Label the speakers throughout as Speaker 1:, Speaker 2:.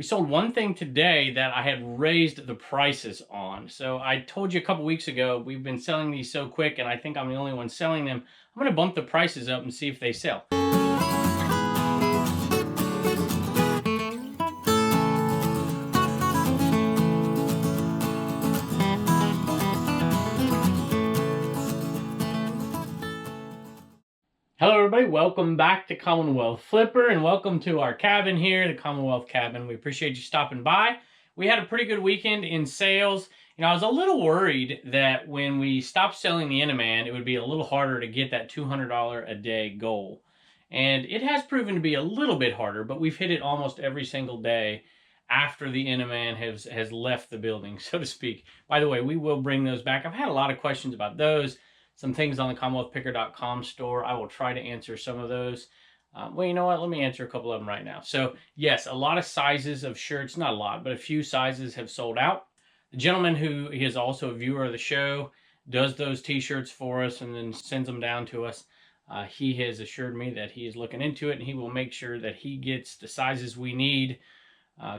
Speaker 1: We sold one thing today that I had raised the prices on. So I told you a couple weeks ago, we've been selling these so quick and I think I'm the only one selling them. I'm gonna bump the prices up and see if they sell. Hello everybody, welcome back to Commonwealth Flipper and welcome to our cabin here, the Commonwealth cabin. We appreciate you stopping by. We had a pretty good weekend in sales. I was a little worried that when we stopped selling the Inaman, it would be a little harder to get that $200 a day goal. And it has proven to be a little bit harder, but we've hit it almost every single day after the Inaman has left the building, so to speak. By the way, we will bring those back. I've had a lot of questions about those. Some things on the CommonwealthPicker.com store. I will try to answer some of those. Well, you know what? Let me answer a couple of them right now. So, yes, a lot of sizes of shirts, not a lot, but a few sizes have sold out. The gentleman who is also a viewer of the show does those t-shirts for us and then sends them down to us. He has assured me that he is looking into it and he will make sure that he gets the sizes we need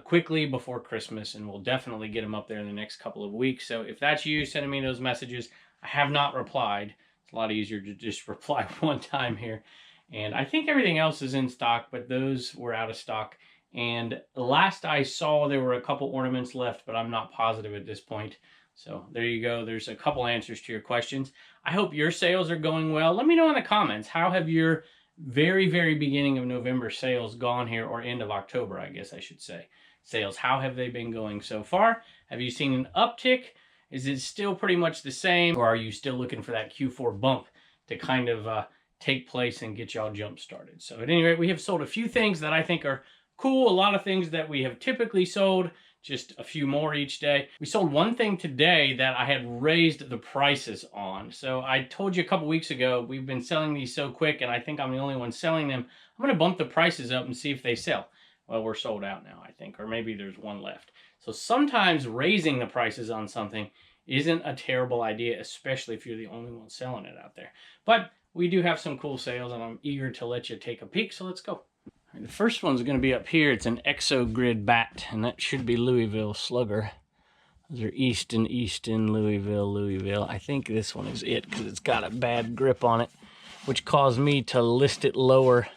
Speaker 1: quickly before Christmas, and we'll definitely get them up there in the next couple of weeks. So if that's you sending me those messages, I have not replied. It's a lot easier to just reply one time here. And I think everything else is in stock, but those were out of stock. And last I saw, there were a couple ornaments left, but I'm not positive at this point. So there you go. There's a couple answers to your questions. I hope your sales are going well. Let me know in the comments, how have your very, very beginning of November sales gone here, or end of October, I guess I should say. Sales, how have they been going so far? Have you seen an uptick? Is it still pretty much the same, or are you still looking for that Q4 bump to kind of take place and get y'all jump started? So at any rate, we have sold a few things that I think are cool, a lot of things that we have typically sold, just a few more each day. We sold one thing today that I had raised the prices on. So I told you a couple weeks ago, we've been selling these so quick and I think I'm the only one selling them. I'm gonna bump the prices up and see if they sell. Well, we're sold out now, I think, or maybe there's one left. So sometimes raising the prices on something isn't a terrible idea, especially if you're the only one selling it out there. But we do have some cool sales and I'm eager to let you take a peek, so let's go. The first one's going to be up here. It's an Exo Grid bat, and that should be Louisville Slugger. Those are Easton, Louisville. I think this one is it because it's got a bad grip on it, which caused me to list it lower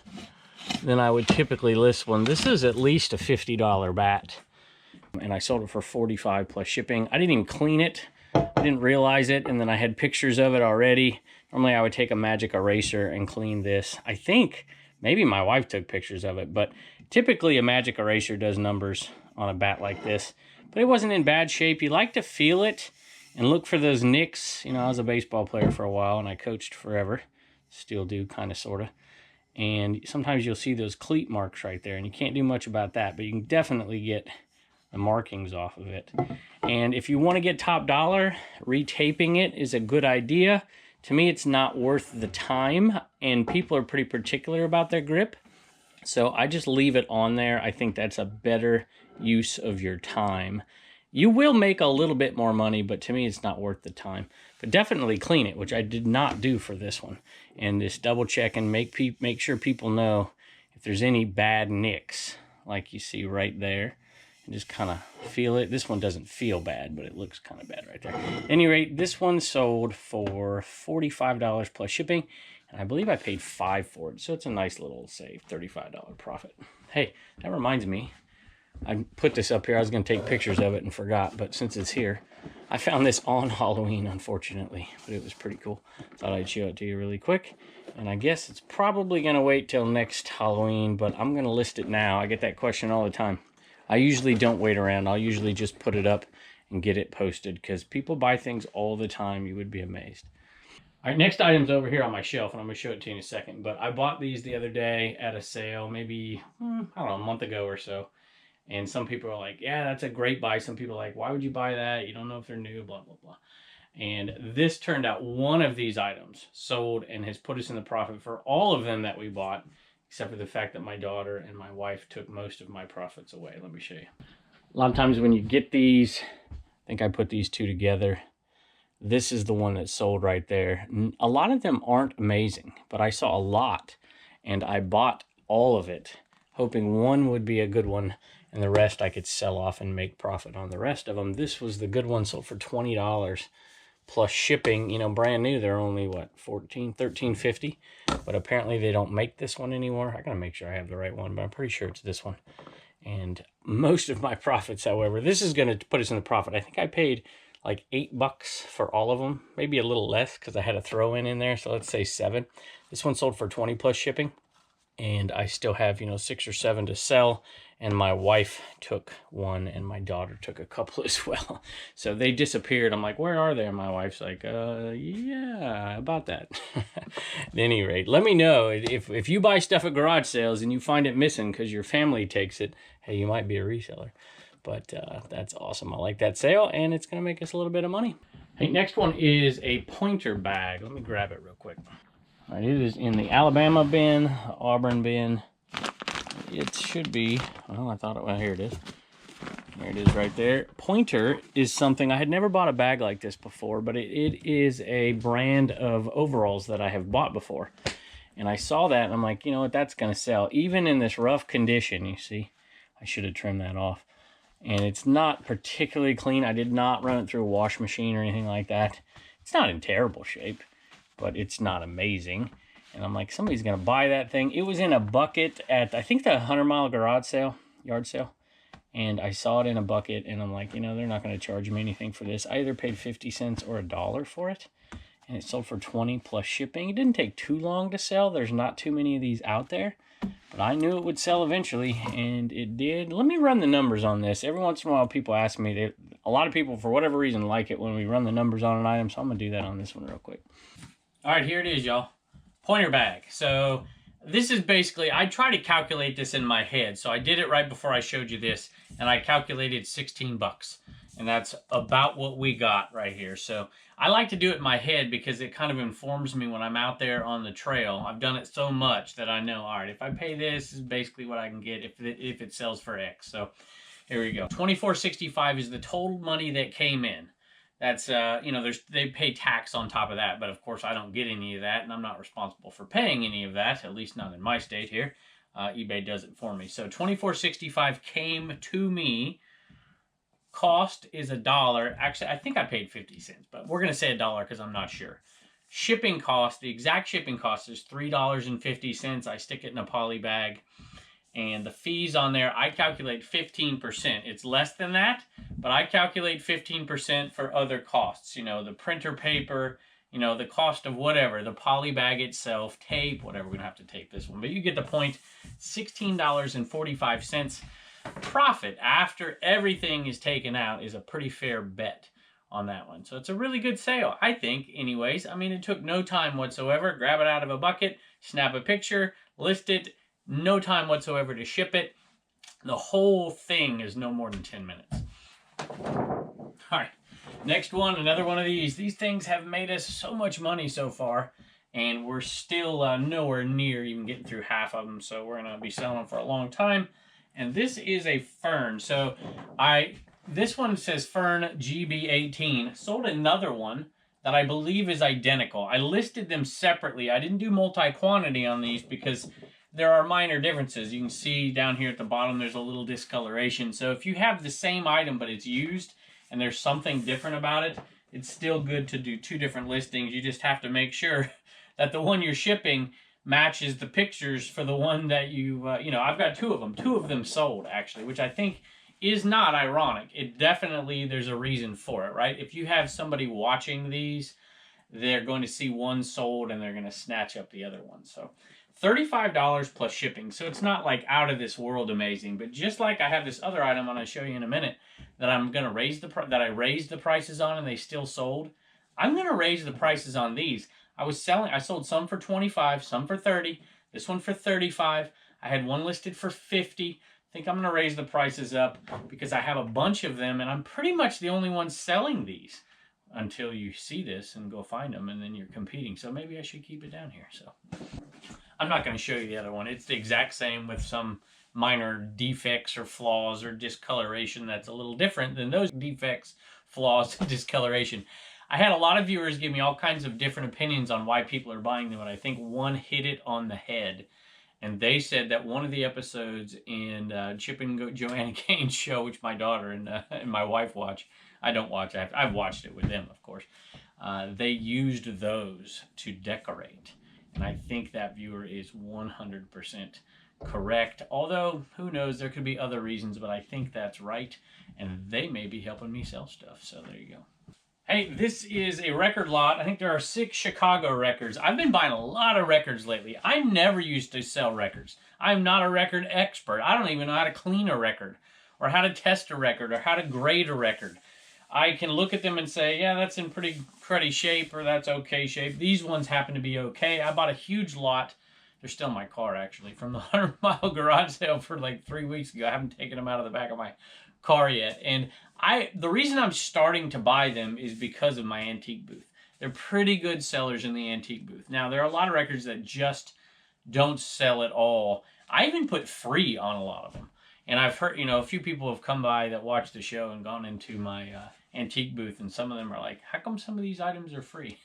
Speaker 1: than I would typically list one. This is at least a $50 bat, and I sold it for $45 plus shipping. I didn't even clean it. I didn't realize it, and then I had pictures of it already. Normally I would take a magic eraser and clean this. I think maybe my wife took pictures of it, but typically a magic eraser does numbers on a bat like this. But it wasn't in bad shape. You like to feel it and look for those nicks. I was a baseball player for a while and I coached forever. Still do, kind of, sort of. And sometimes you'll see those cleat marks right there, and you can't do much about that, but you can definitely get the markings off of it. And if you want to get top dollar, retaping it is a good idea. To me, it's not worth the time, and people are pretty particular about their grip. So I just leave it on there. I think that's a better use of your time. You will make a little bit more money, but to me, it's not worth the time. But definitely clean it, which I did not do for this one. And just double check and make sure people know if there's any bad nicks, like you see right there. And just kind of feel it. This one doesn't feel bad, but it looks kind of bad right there. At any rate, this one sold for $45 plus shipping, and I believe I paid $5 for it, so it's a nice little save, $35 profit. Hey, that reminds me, I put this up here. I was going to take pictures of it and forgot, but since it's here, I found this on Halloween, unfortunately, but it was pretty cool. Thought I'd show it to you really quick, and I guess it's probably going to wait till next Halloween, but I'm going to list it now. I get that question all the time. I usually don't wait around. I'll usually just put it up and get it posted because people buy things all the time. You would be amazed. All right, next item's over here on my shelf, and I'm going to show it to you in a second. But I bought these the other day at a sale, maybe, I don't know, a month ago or so. And some people are like, yeah, that's a great buy. Some people are like, why would you buy that? You don't know if they're new, blah, blah, blah. And this turned out one of these items sold and has put us in the profit for all of them that we bought, except for the fact that my daughter and my wife took most of my profits away. Let me show you. A lot of times when you get these, I think I put these two together. This is the one that sold right there. A lot of them aren't amazing, but I saw a lot and I bought all of it, hoping one would be a good one. and the rest I could sell off and make profit on the rest of them. This was the good one, sold for $20 plus shipping. You know, brand new, they're only what, $13.50, but apparently they don't make this one anymore. I gotta make sure I have the right one, but I'm pretty sure it's this one. And most of my profits, however, this is going to put us in the profit. I think I paid like $8 for all of them, maybe a little less because I had a throw in there. So let's say 7. This one sold for 20 plus shipping, and I still have, you know, 6 or 7 to sell. And my wife took one, and my daughter took a couple as well. So they disappeared. I'm like, where are they? And my wife's like, yeah, about that. At any rate, let me know if you buy stuff at garage sales and you find it missing because your family takes it. Hey, you might be a reseller. But that's awesome. I like that sale, and it's going to make us a little bit of money. Hey, next one is a pointer bag. Let me grab it real quick. All right, it is in the Alabama bin, Auburn bin. It should be, oh, I thought it, well, here it is. There it is right there. Pointer is something, I had never bought a bag like this before, but it is a brand of overalls that I have bought before. And I saw that, and I'm like, you know what, that's going to sell. Even in this rough condition, you see, I should have trimmed that off. And it's not particularly clean. I did not run it through a wash machine or anything like that. It's not in terrible shape, but it's not amazing. And I'm like, somebody's going to buy that thing. It was in a bucket at, I think, the 100-mile garage sale, yard sale. And I saw it in a bucket, and I'm like, you know, they're not going to charge me anything for this. I either paid 50 cents or $1 for it. And it sold for 20 plus shipping. It didn't take too long to sell. There's not too many of these out there. But I knew it would sell eventually, and it did. Let me run the numbers on this. Every once in a while, people ask me. A lot of people, for whatever reason, like it when we run the numbers on an item, so I'm going to do that on this one real quick. All right, here it is, y'all. Pointer bag. So this is basically, I try to calculate this in my head. So I did it right before I showed you this, and I calculated 16 bucks. And that's about what we got right here. So I like to do it in my head because it kind of informs me when I'm out there on the trail. I've done it so much that I know, all right, if I pay this is basically what I can get if it sells for X. So here we go. $24.65 is the total money that came in. That's, you know, they pay tax on top of that, but of course I don't get any of that, and I'm not responsible for paying any of that, at least not in my state here. eBay does it for me. So $24.65 came to me. Cost is $1. Actually, I think I paid 50 cents, but we're going to say $1 because I'm not sure. Shipping cost, the exact shipping cost is $3.50. I stick it in a poly bag. And the fees on there, I calculate 15%. It's less than that, but I calculate 15% for other costs. You know, the printer paper, you know, the cost of whatever, the poly bag itself, tape, whatever. We're going to have to tape this one. But you get the point. $16.45. Profit after everything is taken out is a pretty fair bet on that one. So it's a really good sale, I think, anyways. I mean, it took no time whatsoever. Grab it out of a bucket, snap a picture, list it. No time whatsoever to ship it. The whole thing is no more than 10 minutes. All right, next one, another one of these. These things have made us so much money so far, and we're still nowhere near even getting through half of them, so we're going to be selling them for a long time. And this is a fern. So this one says Fern GB18. Sold another one that I believe is identical. I listed them separately. I didn't do multi-quantity on these because there are minor differences. You can see down here at the bottom there's a little discoloration. So if you have the same item but it's used and there's something different about it, it's still good to do 2 different listings. You just have to make sure that the one you're shipping matches the pictures for the one that you know, I've got 2 of them. 2 of them sold, actually, which I think is not ironic. It definitely, there's a reason for it, right? If you have somebody watching these, they're going to see one sold and they're going to snatch up the other one. So $35 plus shipping. So it's not like out of this world amazing, but just like I have this other item I'm going to show you in a minute that I'm going to raise I raised the prices on and they still sold. I'm going to raise the prices on these. I sold some for 25, some for 30, this one for 35. I had one listed for 50. I think I'm going to raise the prices up because I have a bunch of them and I'm pretty much the only one selling these until you see this and go find them and then you're competing. So maybe I should keep it down here. So I'm not going to show you the other one. It's the exact same with some minor defects or flaws or discoloration that's a little different than those defects, flaws, and discoloration. I had a lot of viewers give me all kinds of different opinions on why people are buying them, and I think one hit it on the head. And they said that one of the episodes in Chip and Joanna Gaines' show, which my daughter and my wife watch, I don't watch. I've watched it with them, of course. They used those to decorate. And I think that viewer is 100% correct. Although, who knows, there could be other reasons, but I think that's right. And they may be helping me sell stuff. So there you go. Hey, this is a record lot. I think there are 6 Chicago records. I've been buying a lot of records lately. I never used to sell records. I'm not a record expert. I don't even know how to clean a record or how to test a record or how to grade a record. I can look at them and say, yeah, that's in pretty cruddy shape or that's okay shape. These ones happen to be okay. I bought a huge lot. They're still in my car, actually, from the 100-mile garage sale for like 3 weeks ago. I haven't taken them out of the back of my car yet. And the reason I'm starting to buy them is because of my antique booth. They're pretty good sellers in the antique booth. Now, there are a lot of records that just don't sell at all. I even put free on a lot of them. And I've heard, a few people have come by that watched the show and gone into my antique booth, and some of them are like, how come some of these items are free?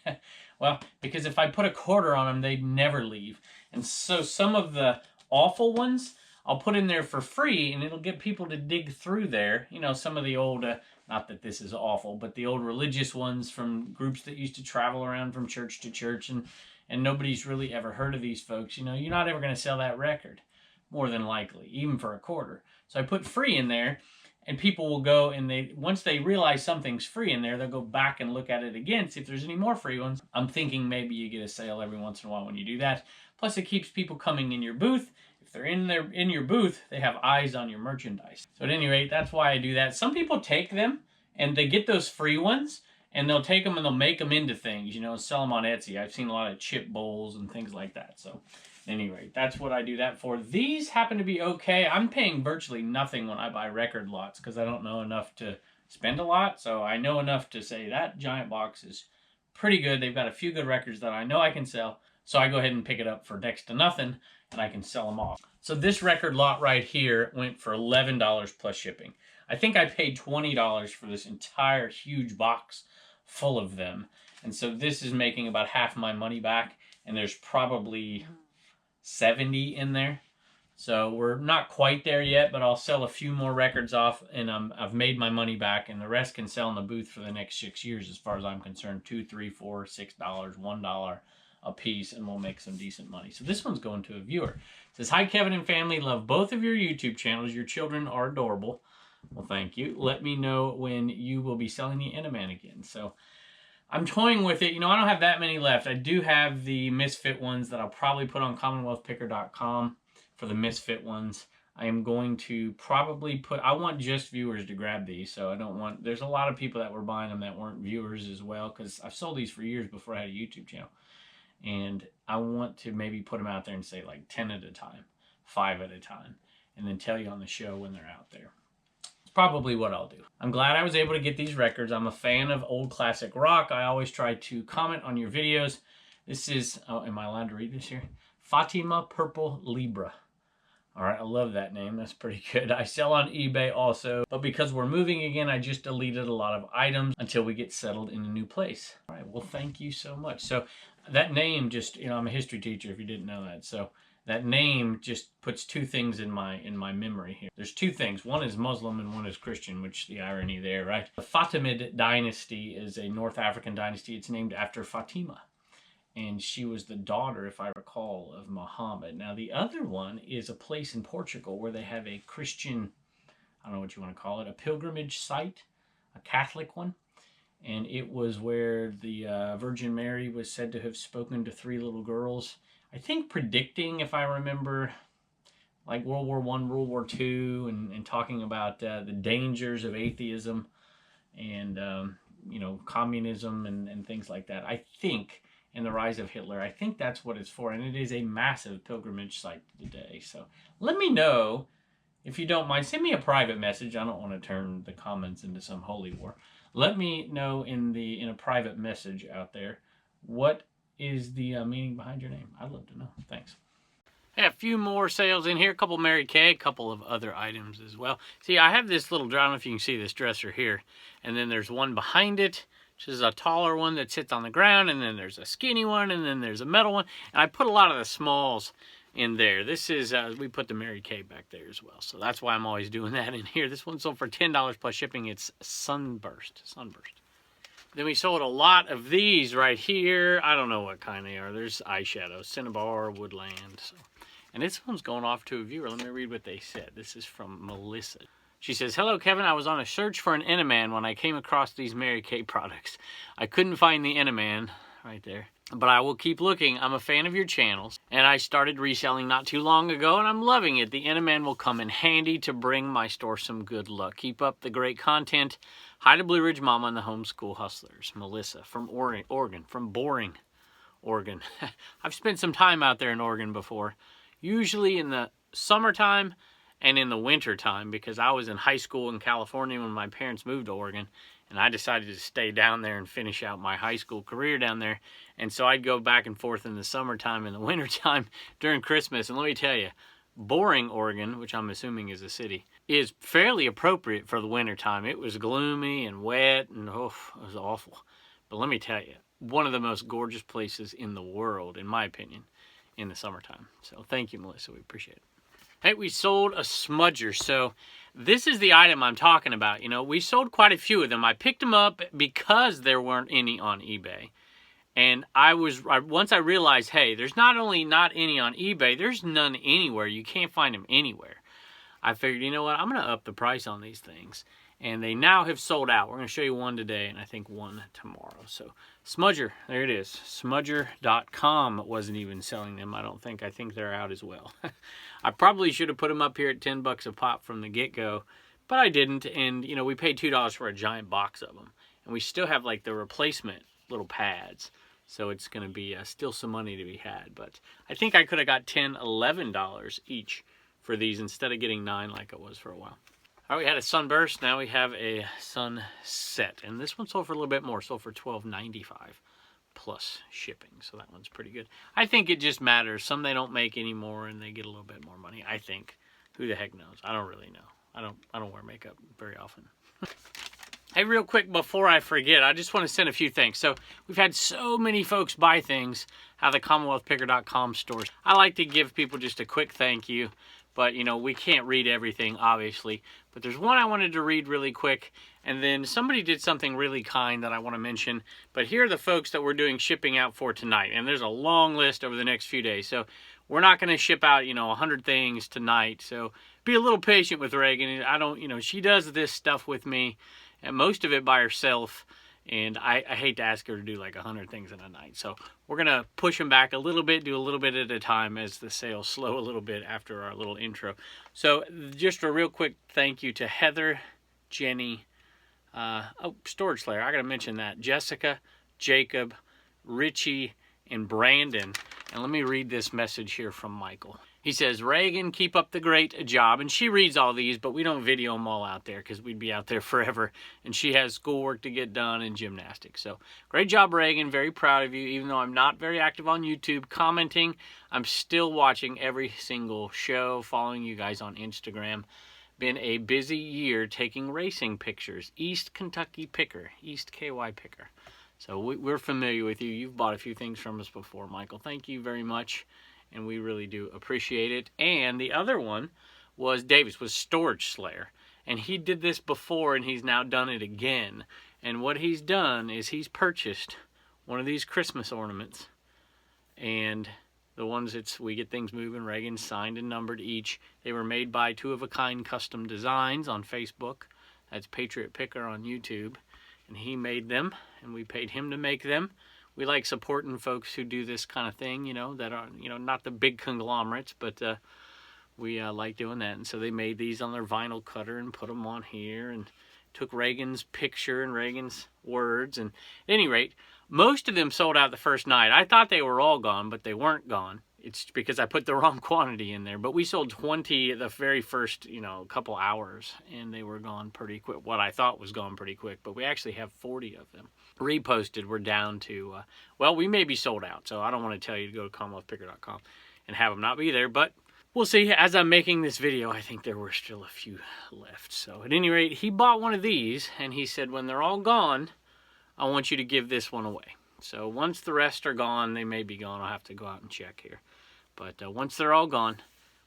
Speaker 1: Well, because if I put a quarter on them, they'd never leave. And so some of the awful ones, I'll put in there for free, and it'll get people to dig through there. Some of the old, not that this is awful, but the old religious ones from groups that used to travel around from church to church, and nobody's really ever heard of these folks. You're not ever going to sell that record, more than likely, even for a quarter. So I put free in there, and people will go, and once they realize something's free in there, they'll go back and look at it again, see if there's any more free ones. I'm thinking maybe you get a sale every once in a while when you do that. Plus, it keeps people coming in your booth. If they're in your booth, they have eyes on your merchandise. So at any rate, that's why I do that. Some people take them, and they get those free ones, and they'll take them and they'll make them into things, sell them on Etsy. I've seen a lot of chip bowls and things like that. So anyway, that's what I do that for. These happen to be okay. I'm paying virtually nothing when I buy record lots because I don't know enough to spend a lot. So I know enough to say that giant box is pretty good. They've got a few good records that I know I can sell. So I go ahead and pick it up for next to nothing, and I can sell them off. So this record lot right here went for $11 plus shipping. I think I paid $20 for this entire huge box full of them. And so this is making about half my money back, and there's probably 70 in there. So we're not quite there yet, but I'll sell a few more records off, and I've made my money back, and the rest can sell in the booth for the next 6 years as far as I'm concerned. $2, $3, $4, $6, $1 a piece, and we'll make some decent money. So this one's going to a viewer. It says, hi, Kevin and family. Love both of your YouTube channels. Your children are adorable. Well, thank you. Let me know when you will be selling the Enaman again. So I'm toying with it. I don't have that many left. I do have the Misfit ones that I'll probably put on CommonwealthPicker.com for the Misfit ones. I am going to probably I want just viewers to grab these, so I don't want, there's a lot of people that were buying them that weren't viewers as well, because I've sold these for years before I had a YouTube channel. And I want to maybe put them out there and say like 10 at a time, 5 at a time, and then tell you on the show when they're out there. It's probably what I'll do. I'm glad I was able to get these records. I'm a fan of old classic rock. I always try to comment on your videos. This is, am I allowed to read this here? Fatima Purple Libra. All right, I love that name. That's pretty good. I sell on eBay also, but because we're moving again, I just deleted a lot of items until we get settled in a new place. All right, well, thank you so much. So that name just, I'm a history teacher if you didn't know that. So that name just puts two things in my memory here. There's two things. One is Muslim and one is Christian, which the irony there, right? The Fatimid dynasty is a North African dynasty. It's named after Fatima. And she was the daughter, if I recall, of Muhammad. Now, the other one is a place in Portugal where they have a Christian, I don't know what you want to call it, a pilgrimage site, a Catholic one. And it was where the Virgin Mary was said to have spoken to 3 little girls. I think predicting, if I remember, like World War I, World War II, and talking about the dangers of atheism and, communism and things like that. I think, and the rise of Hitler, I think that's what it's for. And it is a massive pilgrimage site today. So let me know, if you don't mind, send me a private message. I don't want to turn the comments into some holy war. Let me know in a private message out there, what is the meaning behind your name? I'd love to know. Thanks. I have a few more sales in here. A couple Mary Kay, a couple of other items as well. See, I have this little, I don't know if you can see this dresser here. And then there's one behind it, which is a taller one that sits on the ground. And then there's a skinny one. And then there's a metal one. And I put a lot of the smalls in there. This is, we put the Mary Kay back there as well. So that's why I'm always doing that in here. This one sold for $10 plus shipping. It's Sunburst. Then we sold a lot of these right here. I don't know what kind they are. There's eyeshadow, Cinnabar, Woodland. So. And this one's going off to a viewer. Let me read what they said. This is from Melissa. She says, "Hello, Kevin. I was on a search for an Enaman when I came across these Mary Kay products. I couldn't find the Enaman right there, but I will keep looking. I'm a fan of your channels, and I started reselling not too long ago, and I'm loving it. The Enaman will come in handy to bring my store some good luck. Keep up the great content. Hi to Blue Ridge Mama and the Homeschool Hustlers." Melissa from Oregon, from Boring, Oregon. I've spent some time out there in Oregon before, usually in the summertime and in the winter time, because I was in high school in California when my parents moved to Oregon, and I decided to stay down there and finish out my high school career down there. And so I'd go back and forth in the summertime and the wintertime during Christmas. And let me tell you, Boring, Oregon, which I'm assuming is a city, is fairly appropriate for the wintertime. It was gloomy and wet, and oh, it was awful. But let me tell you, one of the most gorgeous places in the world, in my opinion, in the summertime. So thank you, Melissa. We appreciate it. Hey, we sold a smudger. So this is the item I'm talking about. You know, we sold quite a few of them. I picked them up because there weren't any on eBay. And once I realized, hey, there's not only not any on eBay, there's none anywhere. You can't find them anywhere. I figured, you know what, I'm going to up the price on these things. And they now have sold out. We're going to show you one today and I think one tomorrow. So Smudger, there it is. Smudger.com wasn't even selling them, I don't think. I think they're out as well. I probably should have put them up here at $10 a pop from the get-go, but I didn't. And, you know, we paid $2 for a giant box of them. And we still have, like, the replacement little pads. So it's going to be still some money to be had. But I think I could have got $10, $11 each for these instead of getting $9 like it was for a while. All right, we had a Sunburst. Now we have a Sunset. And this one sold for a little bit more. Sold for $12.95 plus shipping. So that one's pretty good. I think it just matters. Some they don't make anymore and they get a little bit more money. I think. Who the heck knows? I don't really know. I don't wear makeup very often. Hey, real quick before I forget, I just want to send a few thanks. So we've had so many folks buy things out of the CommonwealthPicker.com stores. I like to give people just a quick thank you. But, you know, we can't read everything, obviously. But there's one I wanted to read really quick. And then somebody did something really kind that I want to mention. But here are the folks that we're doing shipping out for tonight. And there's a long list over the next few days. So we're not going to ship out, you know, 100 things tonight. So be a little patient with Reagan. I don't, you know, she does this stuff with me. And most of it by herself. And I hate to ask her to do like 100 things in a night. So we're going to push them back a little bit, do a little bit at a time as the sales slow a little bit after our little intro. So just a real quick thank you to Heather, Jenny, Storage Slayer, I got to mention that, Jessica, Jacob, Richie, and Brandon. And let me read this message here from Michael. He says, "Reagan, keep up the great job." And she reads all these, but we don't video them all out there because we'd be out there forever. And she has schoolwork to get done and gymnastics. So great job, Reagan. Very proud of you. Even though I'm not very active on YouTube commenting, I'm still watching every single show, following you guys on Instagram. Been a busy year taking racing pictures. East Kentucky Picker. East KY Picker. So we're familiar with you. You've bought a few things from us before, Michael. Thank you very much. And we really do appreciate it. And the other one was Davis, was Storage Slayer. And he did this before, and he's now done it again. And what he's done is he's purchased one of these Christmas ornaments. And the ones we get things moving, Reagan signed and numbered each. They were made by Two of a Kind Custom Designs on Facebook. That's Patriot Picker on YouTube. And he made them, and we paid him to make them. We like supporting folks who do this kind of thing, you know, that are, you know, not the big conglomerates, but we like doing that. And so they made these on their vinyl cutter and put them on here and took Reagan's picture and Reagan's words. And at any rate, most of them sold out the first night. I thought they were all gone, but they weren't gone. It's because I put the wrong quantity in there. But we sold 20 the very first, you know, couple hours, and they were gone pretty quick. What I thought was gone pretty quick, but we actually have 40 of them. Reposted, we're down to, well, we may be sold out, so I don't want to tell you to go to CommonwealthPicker.com and have them not be there, but we'll see. As I'm making this video, I think there were still a few left. So at any rate, he bought one of these, and he said, when they're all gone, I want you to give this one away. So once the rest are gone, they may be gone. I'll have to go out and check here. But once they're all gone,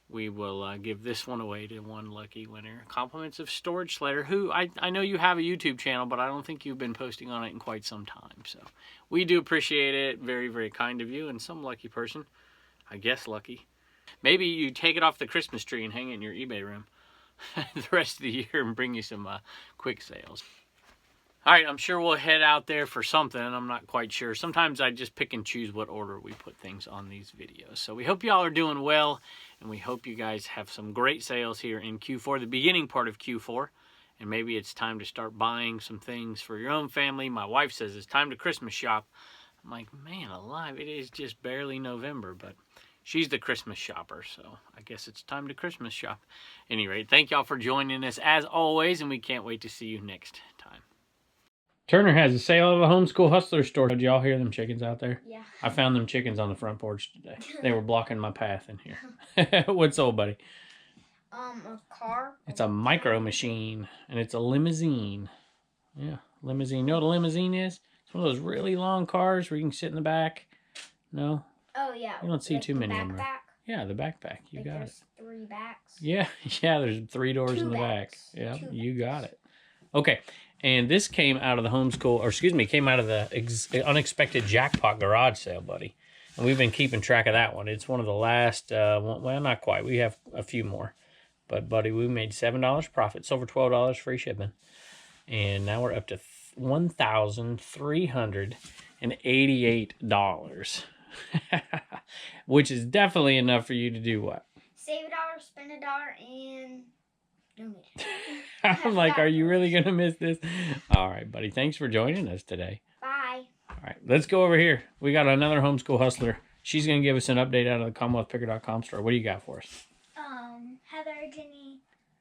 Speaker 1: we will give this one away to one lucky winner. Compliments of Storage Slayer, who I know you have a YouTube channel, but I don't think you've been posting on it in quite some time. So we do appreciate it. Very, very kind of you. And some lucky person, I guess lucky. Maybe you take it off the Christmas tree and hang it in your eBay room the rest of the year and bring you some quick sales. All right, I'm sure we'll head out there for something. I'm not quite sure. Sometimes I just pick and choose what order we put things on these videos. So we hope y'all are doing well, and we hope you guys have some great sales here in Q4, the beginning part of Q4. And maybe it's time to start buying some things for your own family. My wife says it's time to Christmas shop. I'm like, man alive, it is just barely November, but she's the Christmas shopper, so I guess it's time to Christmas shop. At any rate, thank y'all for joining us as always, and we can't wait to see you next time. Turner has a sale at the Homeschool Hustlers store. Did y'all hear them chickens out there?
Speaker 2: Yeah.
Speaker 1: I found them chickens on the front porch today. They were blocking my path in here. What's sold, buddy?
Speaker 2: A car.
Speaker 1: It's a micro machine, and it's a limousine. Yeah, limousine. You know what a limousine is? It's one of those really long cars where you can sit in the back. No?
Speaker 2: Oh, yeah.
Speaker 1: You don't see
Speaker 2: like
Speaker 1: too many of them.
Speaker 2: Backpack.
Speaker 1: Yeah, the backpack. You
Speaker 2: like
Speaker 1: got
Speaker 2: there's
Speaker 1: it.
Speaker 2: 3 backs.
Speaker 1: Yeah, there's 3 doors in the back. Yeah, you got it. Okay, and this came out of the came out of the unexpected jackpot garage sale, buddy. And we've been keeping track of that one. It's one of the last, well, not quite. We have a few more. But, buddy, we made $7 profit. It's over $12 free shipping. And now we're up to $1,388. Which is definitely enough for you to do what?
Speaker 2: Save $1, spend $1, and donate it.
Speaker 1: I'm like, are you really going to miss this? All right, buddy. Thanks for joining us today.
Speaker 2: Bye.
Speaker 1: All right, let's go over here. We got another homeschool hustler. She's going to give us an update out of the CommonwealthPicker.com store. What do you got for us?
Speaker 2: Heather, Jenny,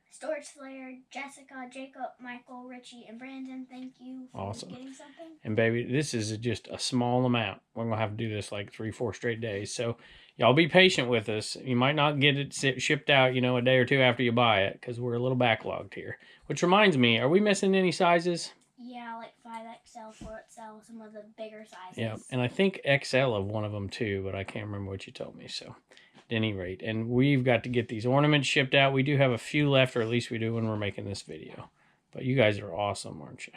Speaker 2: Storage Slayer, Jessica, Jacob, Michael, Richie, and Brandon, thank you for getting something. And
Speaker 1: baby, this is just a small amount. We're going to have to do this like 3-4 straight days. So y'all be patient with us. You might not get it shipped out, a day or two after you buy it because we're a little backlogged here. Which reminds me, are we missing any sizes?
Speaker 2: Yeah, like 5XL, 4XL, some of the bigger sizes.
Speaker 1: Yeah, and I think XL of one of them too, but I can't remember what you told me. So at any rate, and we've got to get these ornaments shipped out. We do have a few left, or at least we do when we're making this video. But you guys are awesome, aren't you?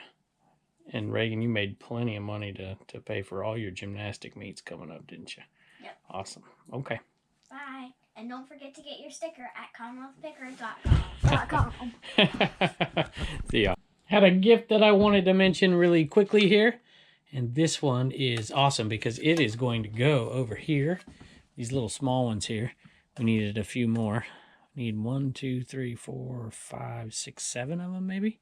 Speaker 1: And Reagan, you made plenty of money to pay for all your gymnastic meets coming up, didn't you?
Speaker 2: Yep.
Speaker 1: Awesome. Okay.
Speaker 2: Bye. And don't forget to get your sticker at CommonwealthPicker.com.
Speaker 1: See ya. Had a gift that I wanted to mention really quickly here. And this one is awesome because it is going to go over here. These little small ones here. We needed a few more. Need 1, 2, 3, 4, 5, 6, 7 of them maybe.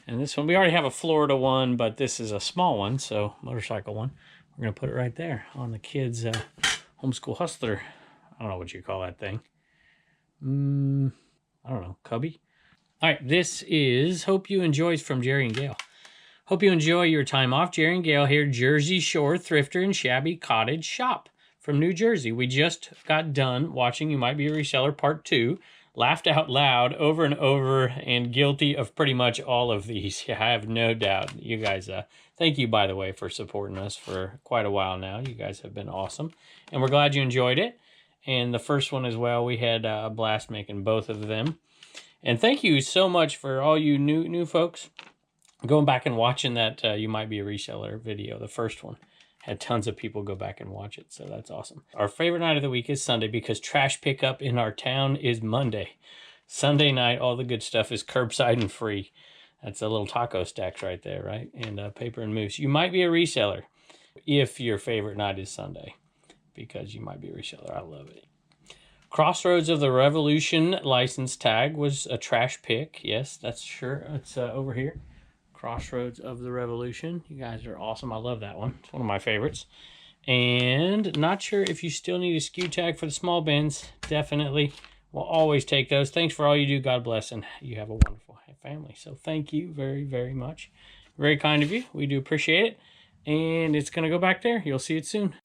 Speaker 1: And this one, we already have a Florida one, but this is a small one, so motorcycle one. We're going to put it right there on the kids' Homeschool Hustler. I don't know what you call that thing. I don't know, cubby? All right, this is Hope You Enjoys from Jerry and Gail. Hope you enjoy your time off. Jerry and Gail here, Jersey Shore Thrifter and Shabby Cottage Shop from New Jersey. We just got done watching You Might Be a Reseller Part 2. Laughed out loud over and over and guilty of pretty much all of these. Yeah, I have no doubt. You guys, thank you, by the way, for supporting us for quite a while now. You guys have been awesome. And we're glad you enjoyed it. And the first one as well, we had a blast making both of them. And thank you so much for all you new folks going back and watching that You Might Be a Reseller video, the first one. Had tons of people go back and watch it, so that's awesome. Our favorite night of the week is Sunday because trash pickup in our town is Monday. Sunday night, all the good stuff is curbside and free. That's a little taco stacks right there, right? And paper and moose. You might be a reseller if your favorite night is Sunday because you might be a reseller. I love it. Crossroads of the Revolution license tag was a trash pick. Yes, that's sure. It's over here. Crossroads of the Revolution. You guys are awesome. I love that one. It's one of my favorites. And not sure if you still need a SKU tag for the small bins. Definitely. We'll always take those. Thanks for all you do. God bless. And you have a wonderful family. So thank you very, very much. Very kind of you. We do appreciate it. And it's going to go back there. You'll see it soon.